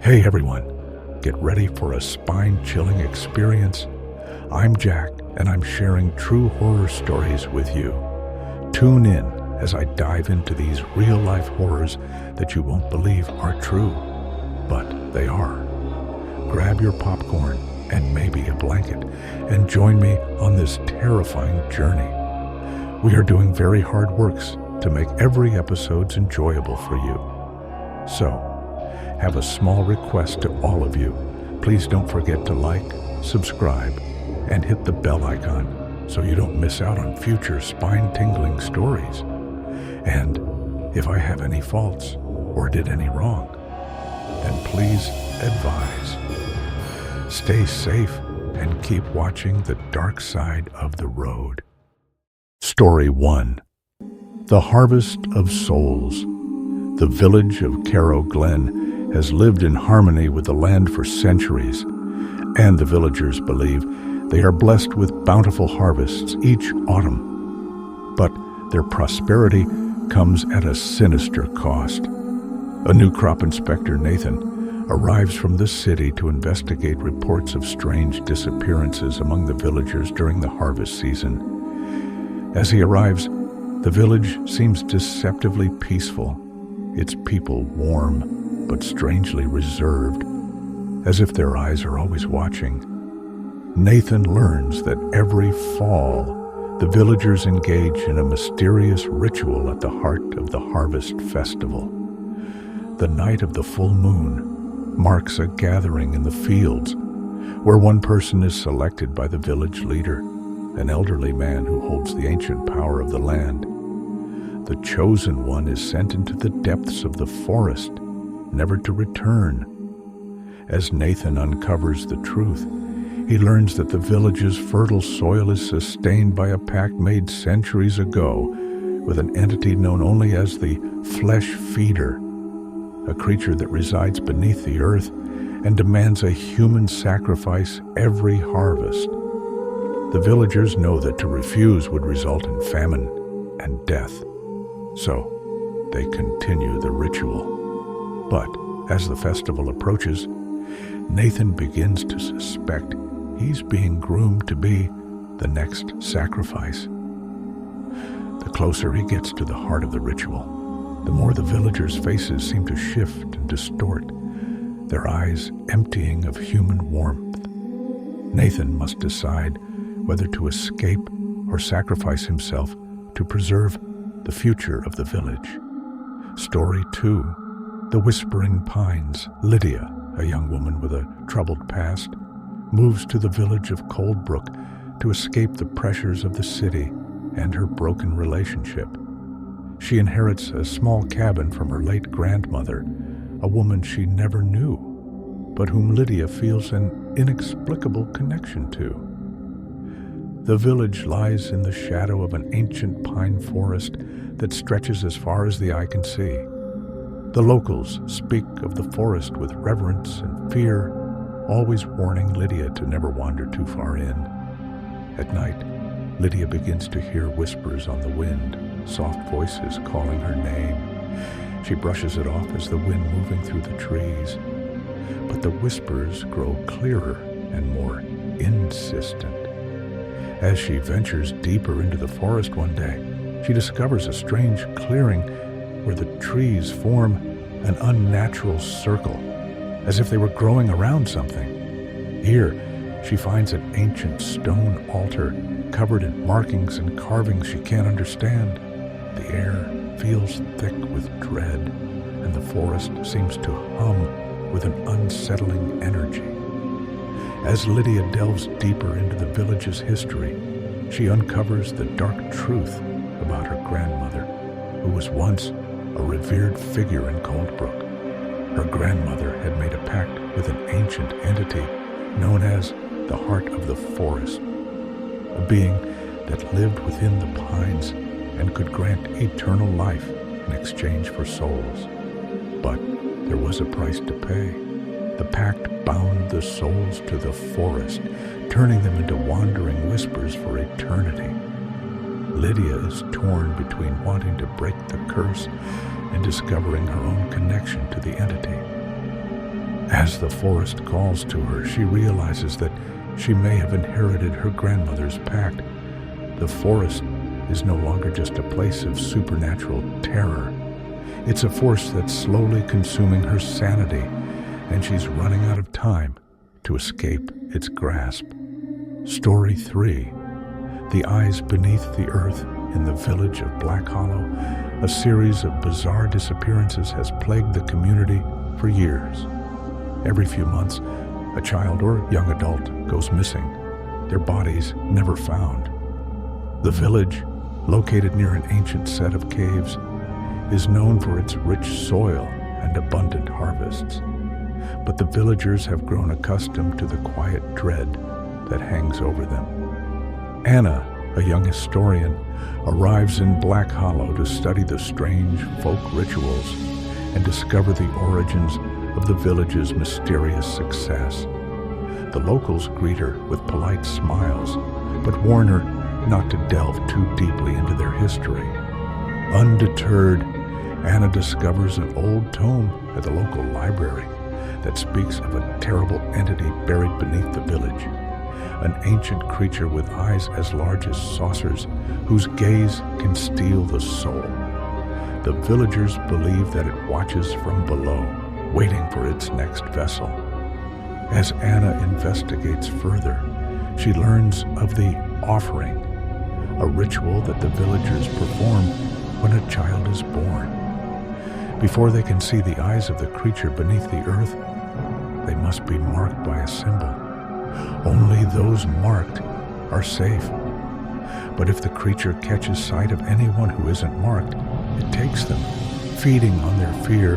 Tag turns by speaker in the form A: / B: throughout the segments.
A: Hey everyone, get ready for a spine-chilling experience. I'm Jack, and I'm sharing true horror stories with you. Tune in as I dive into these real-life horrors that you won't believe are true, but they are. Grab your popcorn and maybe a blanket and join me on this terrifying journey. We are doing very hard works to make every episode enjoyable for you. So, have a small request to all of you. Please don't forget to like, subscribe, and hit the bell icon so you don't miss out on future spine-tingling stories. And if I have any faults or did any wrong, then please advise. Stay safe and keep watching the dark side of the road. Story 1. The Harvest of Souls. The village of Carrow Glen has lived in harmony with the land for centuries, and the villagers believe they are blessed with bountiful harvests each autumn. But their prosperity comes at a sinister cost. A new crop inspector, Nathan, arrives from the city to investigate reports of strange disappearances among the villagers during the harvest season. As he arrives, the village seems deceptively peaceful, its people warm but strangely reserved, as if their eyes are always watching. Nathan learns that every fall, the villagers engage in a mysterious ritual at the heart of the harvest festival. The night of the full moon marks a gathering in the fields, where one person is selected by the village leader, an elderly man who holds the ancient power of the land. The chosen one is sent into the depths of the forest, never to return. As Nathan uncovers the truth, he learns that the village's fertile soil is sustained by a pact made centuries ago with an entity known only as the Flesh Feeder, a creature that resides beneath the earth and demands a human sacrifice every harvest. The villagers know that to refuse would result in famine and death, so they continue the ritual. But as the festival approaches, Nathan begins to suspect he's being groomed to be the next sacrifice. The closer he gets to the heart of the ritual, the more the villagers' faces seem to shift and distort, their eyes emptying of human warmth. Nathan must decide whether to escape or sacrifice himself to preserve the future of the village. Story 2. The Whispering Pines. Lydia, a young woman with a troubled past, moves to the village of Coldbrook to escape the pressures of the city and her broken relationship. She inherits a small cabin from her late grandmother, a woman she never knew, but whom Lydia feels an inexplicable connection to. The village lies in the shadow of an ancient pine forest that stretches as far as the eye can see. The locals speak of the forest with reverence and fear, always warning Lydia to never wander too far in. At night, Lydia begins to hear whispers on the wind, soft voices calling her name. She brushes it off as the wind moving through the trees. But the whispers grow clearer and more insistent. As she ventures deeper into the forest one day, she discovers a strange clearing where the trees form an unnatural circle, as if they were growing around something. Here, she finds an ancient stone altar covered in markings and carvings she can't understand. The air feels thick with dread, and the forest seems to hum with an unsettling energy. As Lydia delves deeper into the village's history, she uncovers the dark truth about her grandmother, who was once a revered figure in Coldbrook. Her grandmother had made a pact with an ancient entity known as the Heart of the Forest, a being that lived within the pines and could grant eternal life in exchange for souls. But there was a price to pay. The pact bound the souls to the forest, turning them into wandering whispers for eternity. Lydia is torn between wanting to break the curse and discovering her own connection to the entity. As the forest calls to her, she realizes that she may have inherited her grandmother's pact. The forest is no longer just a place of supernatural terror. It's a force that's slowly consuming her sanity, and she's running out of time to escape its grasp. Story 3. The Eyes Beneath the Earth in the village of Black Hollow. A series of bizarre disappearances has plagued the community for years. Every few months, a child or young adult goes missing, their bodies never found. The village, located near an ancient set of caves, is known for its rich soil and abundant harvests. But the villagers have grown accustomed to the quiet dread that hangs over them. Anna, a young historian, arrives in Black Hollow to study the strange folk rituals and discover the origins of the village's mysterious success. The locals greet her with polite smiles, but warn her not to delve too deeply into their history. Undeterred, Anna discovers an old tome at the local library that speaks of a terrible entity buried beneath the village, an ancient creature with eyes as large as saucers whose gaze can steal the soul. The villagers believe that it watches from below, waiting for its next vessel. As Anna investigates further, she learns of the offering, a ritual that the villagers perform when a child is born. Before they can see the eyes of the creature beneath the earth, they must be marked by a symbol. Only those marked are safe. But if the creature catches sight of anyone who isn't marked, it takes them, feeding on their fear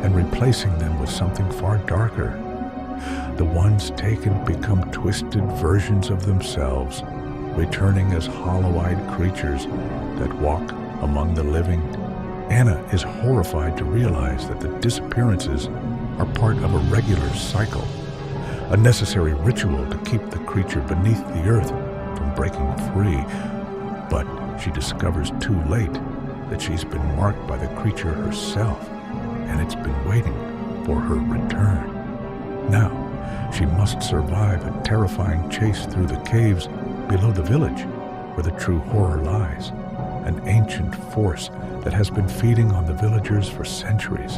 A: and replacing them with something far darker. The ones taken become twisted versions of themselves, returning as hollow-eyed creatures that walk among the living. Anna is horrified to realize that the disappearances are part of a regular cycle, a necessary ritual to keep the creature beneath the earth from breaking free. But she discovers too late that she's been marked by the creature herself, and it's been waiting for her return. Now, she must survive a terrifying chase through the caves below the village, where the true horror lies, an ancient force that has been feeding on the villagers for centuries,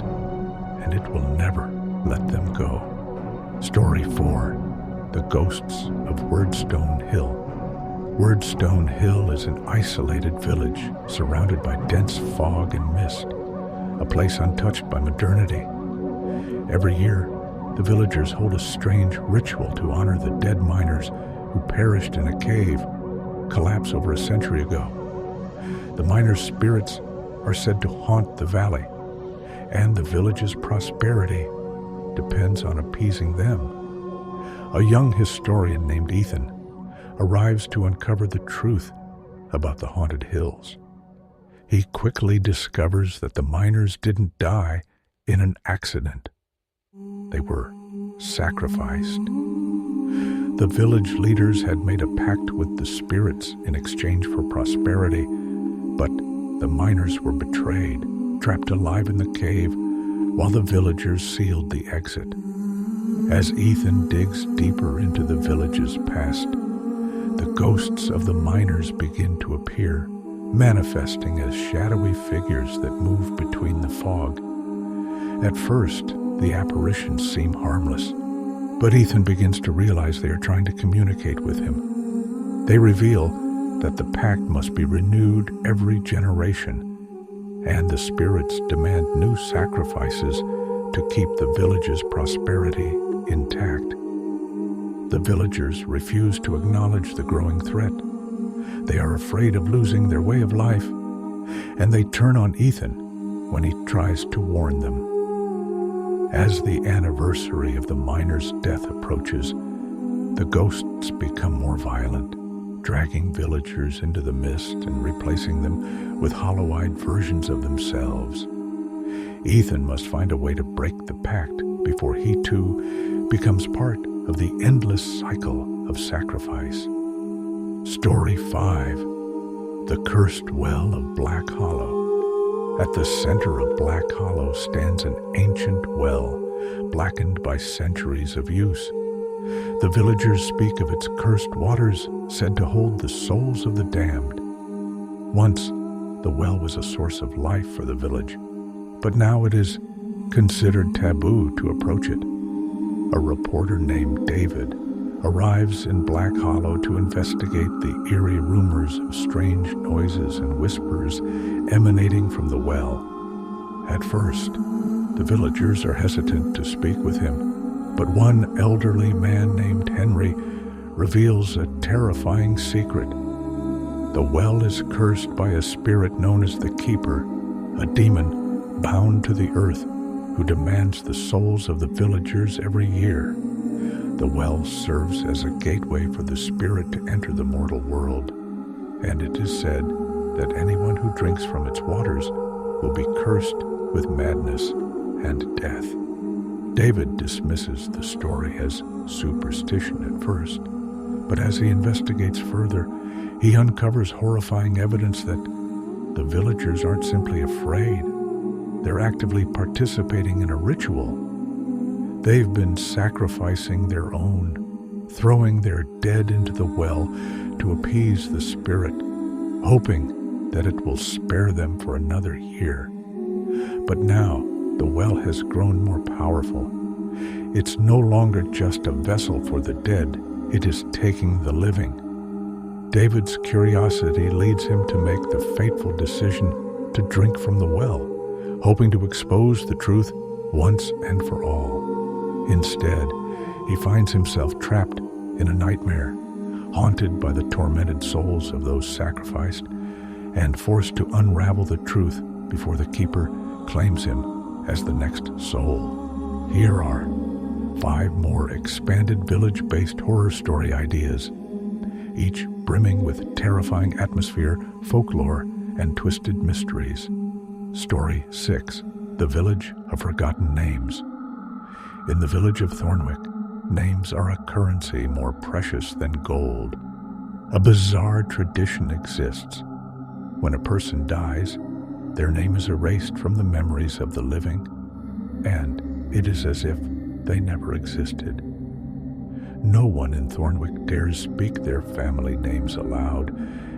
A: and it will never let them go. Story 4. The Ghosts of Wordstone Hill. Wordstone Hill is an isolated village surrounded by dense fog and mist, a place untouched by modernity. Every year, the villagers hold a strange ritual to honor the dead miners who perished in a cave collapsed over a century ago. The miners' spirits are said to haunt the valley, and the village's prosperity depends on appeasing them. A young historian named Ethan arrives to uncover the truth about the haunted hills. He quickly discovers that the miners didn't die in an accident. They were sacrificed. The village leaders had made a pact with the spirits in exchange for prosperity, but the miners were betrayed, trapped alive in the cave, while the villagers sealed the exit. As Ethan digs deeper into the village's past, the ghosts of the miners begin to appear, manifesting as shadowy figures that move between the fog. At first, the apparitions seem harmless, but Ethan begins to realize they are trying to communicate with him. They reveal that the pact must be renewed every generation, and the spirits demand new sacrifices to keep the village's prosperity intact. The villagers refuse to acknowledge the growing threat. They are afraid of losing their way of life, and they turn on Ethan when he tries to warn them. As the anniversary of the miner's death approaches, the ghosts become more violent, dragging villagers into the mist and replacing them with hollow-eyed versions of themselves. Ethan must find a way to break the pact before he too becomes part of the endless cycle of sacrifice. Story 5. The Cursed Well of Black Hollow. At the center of Black Hollow stands an ancient well blackened by centuries of use. The villagers speak of its cursed waters, said to hold the souls of the damned. Once, the well was a source of life for the village, but now it is considered taboo to approach it. A reporter named David arrives in Black Hollow to investigate the eerie rumors of strange noises and whispers emanating from the well. At first, the villagers are hesitant to speak with him, but one elderly man named Henry reveals a terrifying secret. The well is cursed by a spirit known as the Keeper, a demon bound to the earth who demands the souls of the villagers every year. The well serves as a gateway for the spirit to enter the mortal world, and it is said that anyone who drinks from its waters will be cursed with madness and death. David dismisses the story as superstition at first, but as he investigates further, he uncovers horrifying evidence that the villagers aren't simply afraid. They're actively participating in a ritual. They've been sacrificing their own, throwing their dead into the well to appease the spirit, hoping that it will spare them for another year. But now, the well has grown more powerful. It's no longer just a vessel for the dead, it is taking the living. David's curiosity leads him to make the fateful decision to drink from the well, hoping to expose the truth once and for all. Instead, he finds himself trapped in a nightmare, haunted by the tormented souls of those sacrificed, and forced to unravel the truth before the Keeper claims him as the next soul. Here are 5 more expanded village-based horror story ideas, each brimming with terrifying atmosphere, folklore, and twisted mysteries. Story 6, The Village of Forgotten Names. In the village of Thornwick, names are a currency more precious than gold. A bizarre tradition exists. When a person dies, their name is erased from the memories of the living, and it is as if they never existed. No one in Thornwick dares speak their family names aloud,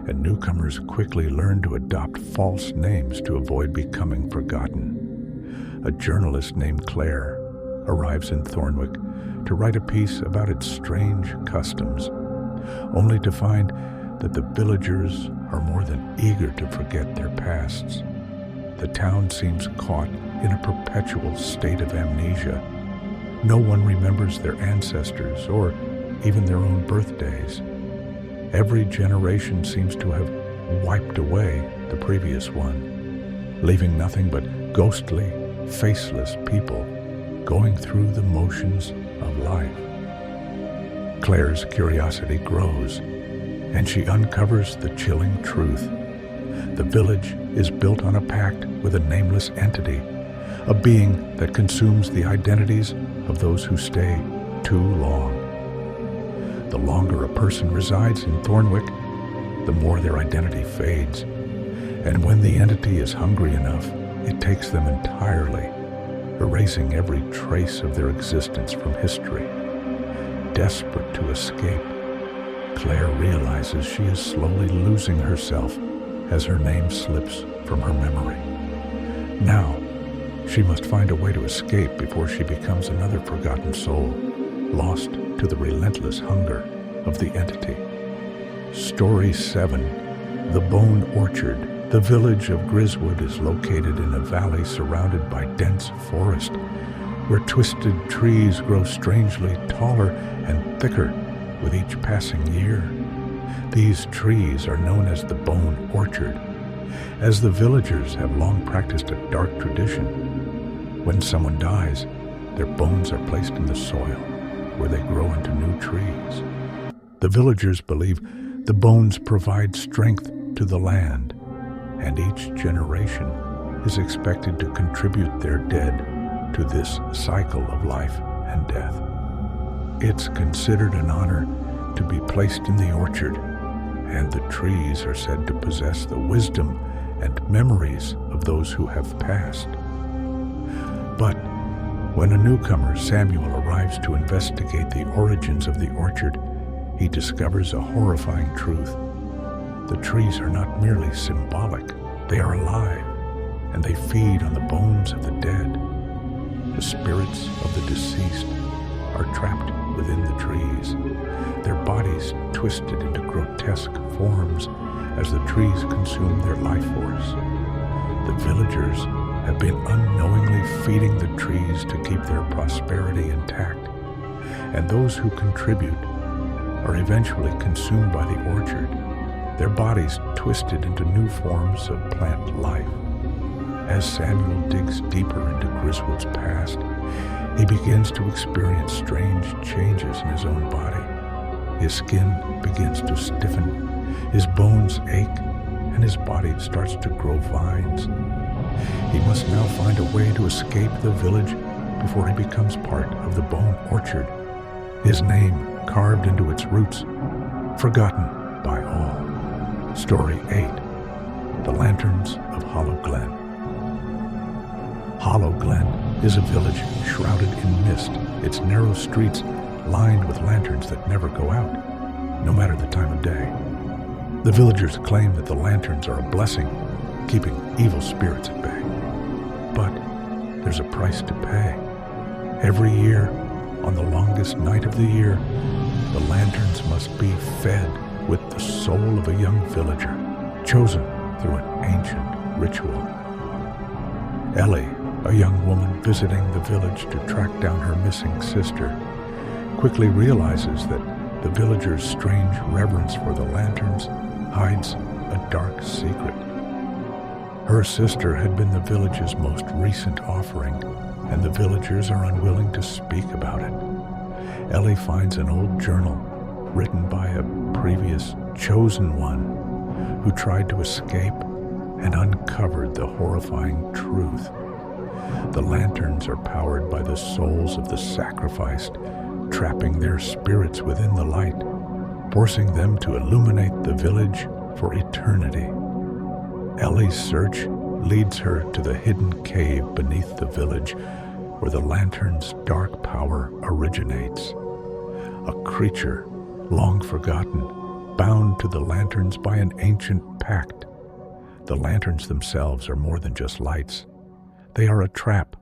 A: and newcomers quickly learn to adopt false names to avoid becoming forgotten. A journalist named Claire arrives in Thornwick to write a piece about its strange customs, only to find that the villagers are more than eager to forget their pasts. The town seems caught in a perpetual state of amnesia. No one remembers their ancestors or even their own birthdays. Every generation seems to have wiped away the previous one, leaving nothing but ghostly, faceless people going through the motions of life. Claire's curiosity grows, and she uncovers the chilling truth. The village is built on a pact with a nameless entity, a being that consumes the identities of those who stay too long. The longer a person resides in Thornwick, the more their identity fades, and when the entity is hungry enough, it takes them entirely, erasing every trace of their existence from history. Desperate to escape, Claire realizes she is slowly losing herself as her name slips from her memory. Now, she must find a way to escape before she becomes another forgotten soul, lost to the relentless hunger of the entity. Story 7, The Bone Orchard. The village of Griswood is located in a valley surrounded by dense forest, where twisted trees grow strangely taller and thicker with each passing year. These trees are known as the Bone Orchard, as the villagers have long practiced a dark tradition. When someone dies, their bones are placed in the soil, where they grow into new trees. The villagers believe the bones provide strength to the land, and each generation is expected to contribute their dead to this cycle of life and death. It's considered an honor to be placed in the orchard, and the trees are said to possess the wisdom and memories of those who have passed. But When a newcomer, Samuel, arrives to investigate the origins of the orchard, he discovers a horrifying truth. The trees are not merely symbolic, they are alive, and they feed on the bones of the dead. The spirits of the deceased are trapped within the trees, their bodies twisted into grotesque forms as the trees consume their life force. The villagers have been unknowingly feeding the trees to keep their prosperity intact, and those who contribute are eventually consumed by the orchard, their bodies twisted into new forms of plant life. As Samuel digs deeper into Griswold's past, he begins to experience strange changes in his own body. His skin begins to stiffen, his bones ache, and his body starts to grow vines. He must now find a way to escape the village before he becomes part of the bone orchard, his name carved into its roots, forgotten by all. Story 8. The Lanterns of Hollow Glen. Hollow Glen is a village shrouded in mist, its narrow streets lined with lanterns that never go out, no matter the time of day. The villagers claim that the lanterns are a blessing, keeping evil spirits at bay. But there's a price to pay. Every year, on the longest night of the year, the lanterns must be fed with the soul of a young villager, chosen through an ancient ritual. Ellie, a young woman visiting the village to track down her missing sister, quickly realizes that the villagers' strange reverence for the lanterns hides a dark secret. Her sister had been the village's most recent offering, and the villagers are unwilling to speak about it. Ellie finds an old journal written by a previous chosen one who tried to escape and uncovered the horrifying truth. The lanterns are powered by the souls of the sacrificed, trapping their spirits within the light, forcing them to illuminate the village for eternity. Ellie's search leads her to the hidden cave beneath the village where the lantern's dark power originates. A creature, long forgotten, bound to the lanterns by an ancient pact. The lanterns themselves are more than just lights. They are a trap,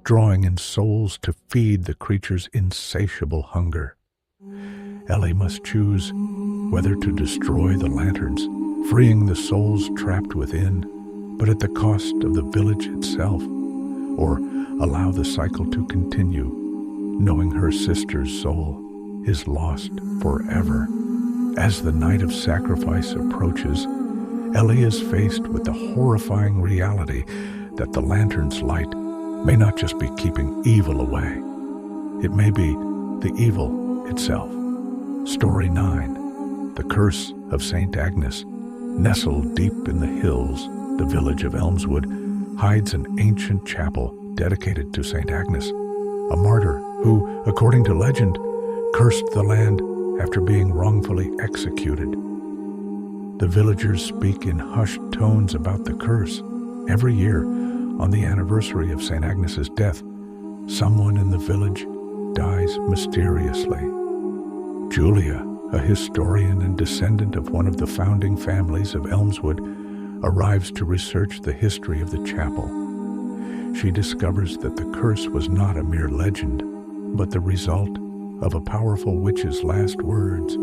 A: drawing in souls to feed the creature's insatiable hunger. Ellie must choose whether to destroy the lanterns, freeing the souls trapped within, but at the cost of the village itself, or allow the cycle to continue, knowing her sister's soul is lost forever. As the night of sacrifice approaches, Ellie is faced with the horrifying reality that the lantern's light may not just be keeping evil away. It may be the evil itself. Story 9. The Curse of St. Agnes. Nestled deep in the hills, the village of Elmswood hides an ancient chapel dedicated to St. Agnes, a martyr who, according to legend, cursed the land after being wrongfully executed. The villagers speak in hushed tones about the curse. Every year, on the anniversary of St. Agnes's death, someone in the village dies mysteriously. Julia, a historian and descendant of one of the founding families of Elmswood, arrives to research the history of the chapel. She discovers that the curse was not a mere legend, but the result of a powerful witch's last words,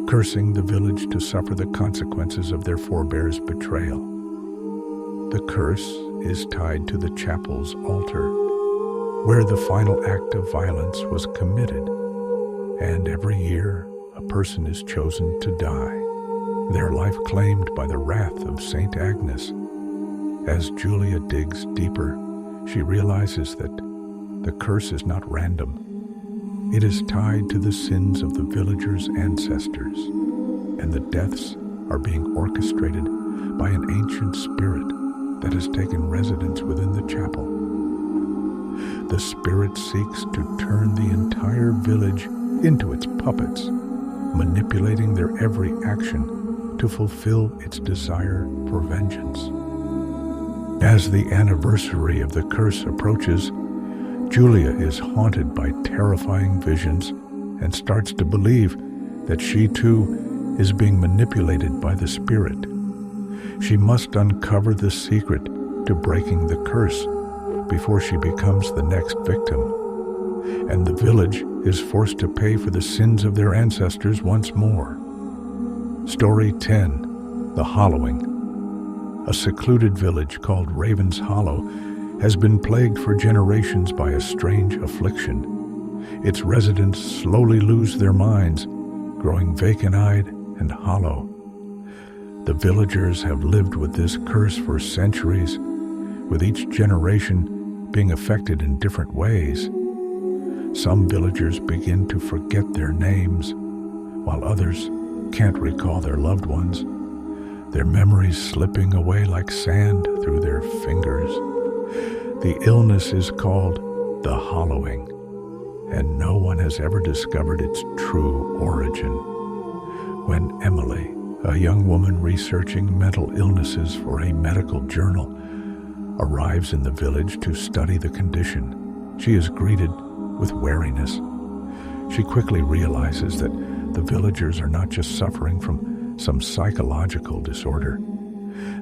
A: cursing the village to suffer the consequences of their forebears' betrayal. The curse is tied to the chapel's altar, where the final act of violence was committed, and every year a person is chosen to die, their life claimed by the wrath of St. Agnes. As Julia digs deeper, she realizes that the curse is not random. It is tied to the sins of the villagers' ancestors, and the deaths are being orchestrated by an ancient spirit that has taken residence within the chapel. The spirit seeks to turn the entire village into its puppets, manipulating their every action to fulfill its desire for vengeance. As the anniversary of the curse approaches, Julia is haunted by terrifying visions and starts to believe that she too is being manipulated by the spirit. She must uncover the secret to breaking the curse before she becomes the next victim. And the village is forced to pay for the sins of their ancestors once more. Story 10, The Hollowing. A secluded village called Raven's Hollow has been plagued for generations by a strange affliction. Its residents slowly lose their minds, growing vacant-eyed and hollow. The villagers have lived with this curse for centuries, with each generation being affected in different ways. Some villagers begin to forget their names, while others can't recall their loved ones, their memories slipping away like sand through their fingers. The illness is called the Hollowing, and no one has ever discovered its true origin. When Emily, a young woman researching mental illnesses for a medical journal, arrives in the village to study the condition, she is greeted with wariness. She quickly realizes that the villagers are not just suffering from some psychological disorder.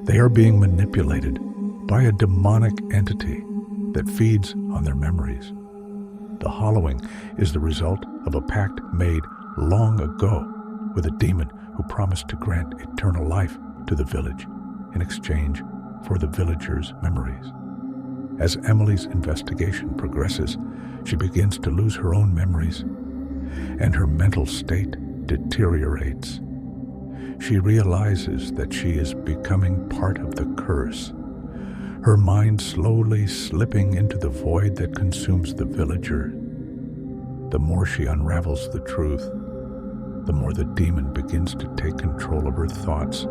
A: They are being manipulated by a demonic entity that feeds on their memories. The Hollowing is the result of a pact made long ago with a demon who promised to grant eternal life to the village in exchange for the villagers' memories. As Emily's investigation progresses, she begins to lose her own memories, and her mental state deteriorates. She realizes that she is becoming part of the curse, her mind slowly slipping into the void that consumes the villager. The more she unravels the truth, the more the demon begins to take control of her thoughts,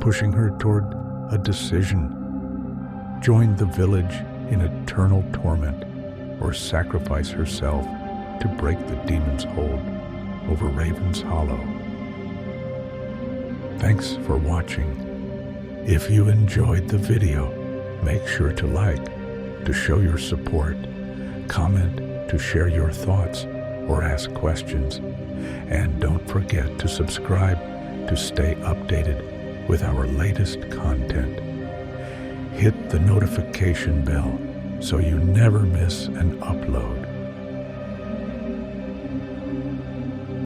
A: pushing her toward a decision: join the village in eternal torment, or sacrifice herself to break the demon's hold over Raven's Hollow. Thanks for watching. If you enjoyed the video, make sure to like to show your support, comment to share your thoughts or ask questions, and don't forget to subscribe to stay updated with our latest content. Hit the notification bell so you never miss an upload.